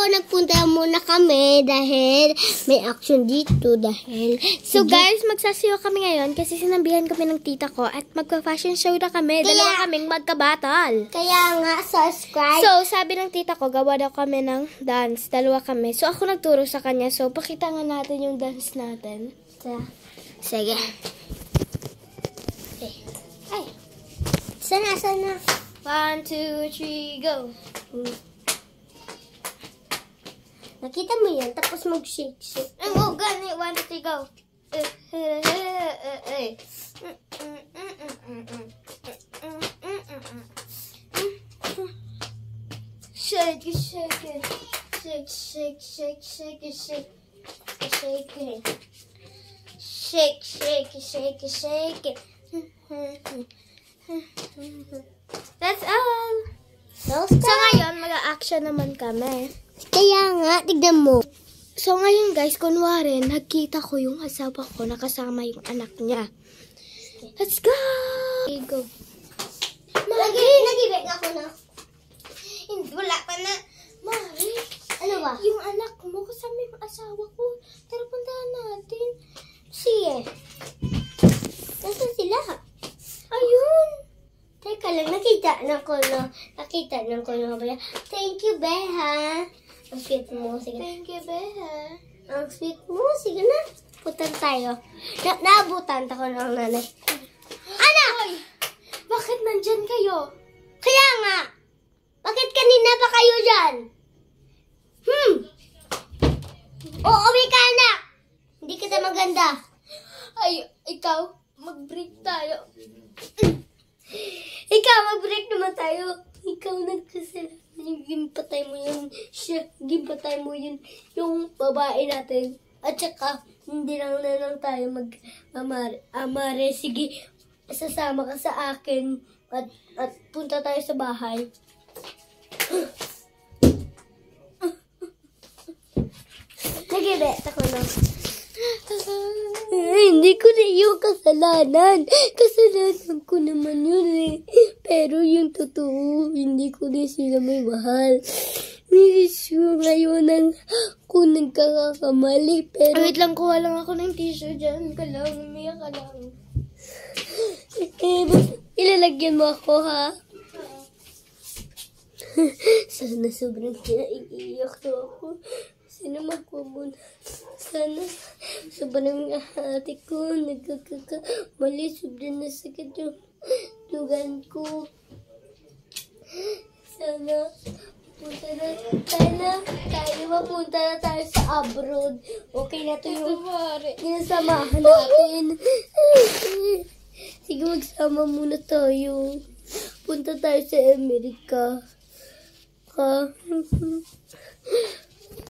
nagpunta muna kami dahil may action dito So guys, magsasayaw kami ngayon kasi sinabihan kami ng tita ko at magpa-fashion show na kami. Dalawa kaming magkabatal. Kaya nga, subscribe. So, sabi ng tita ko, gawa daw kami ng dance. Dalawa kami. So, ako nagturo sa kanya. So, pakita nga natin yung dance natin. Sige. Ay. Sana. 1, 2, 3, go. Nakita mo yan, tapos mag-shake. Oh, gani. 1, 2, 3, go. Shake it, shake it. Shake, shake, shake, shake it, shake. Shake it. Shake, shake, shake, shake it. That's all. So ngayon, mag-a-action naman kami. Kaya nga, tignan mo. So ngayon guys, kunwari, nagkita ko yung asawa ko na kasama yung anak niya. Let's go! Okay, go. Nag-ibig ako na. Wala pa na. Mari, Ano ba? yung anak mo kasama yung asawa ko. Tara, puntahan natin. Sige. Nasaan sila? Ayun. Teka lang, nakita ng ko na ba? Thank you, Beha. Ang sweet mo. Sige. Thank you, Beha. Ang sweet mo. Sige na. Putan tayo. Naabutan ako ng nanay. Anak! Hoy, bakit nandyan kayo? Kaya nga. Bakit kanina pa kayo dyan? Uuwi ka, anak. Hindi kita maganda. Ay, ikaw, mag-break tayo. Ikaw, mag-break naman tayo. Ikaw nagkasalanan. Gimpatay mo yun. Gimpatay mo yun. Yung babae natin. At saka, hindi lang tayo mag-amare. Sige, sasama ka sa akin. At punta tayo sa bahay. Nag-ibet ako na. Hindi ko na yung kasalanan. Kasalanan ko naman yun eh. Pero yung totoo, hindi ko na sila may mahal. Nilisyo ngayon ang ako nagkakakamali. Pero Wait lang, kuha lang ako ng tissue dyan. Ka lang, umiyak ka lang. ilalagyan mo ako, ha? Sana sobrang kinaiiyak na ako. Sana magkuha muna. Sana sobrang ate ko nagkakamali. Sobrang nasakit yung lugan ko. Sana mapunta na tayo sa abroad. Okay na to yung sinasamahan natin. Sige, magsama muna tayo. Punta tayo sa Amerika. Ha?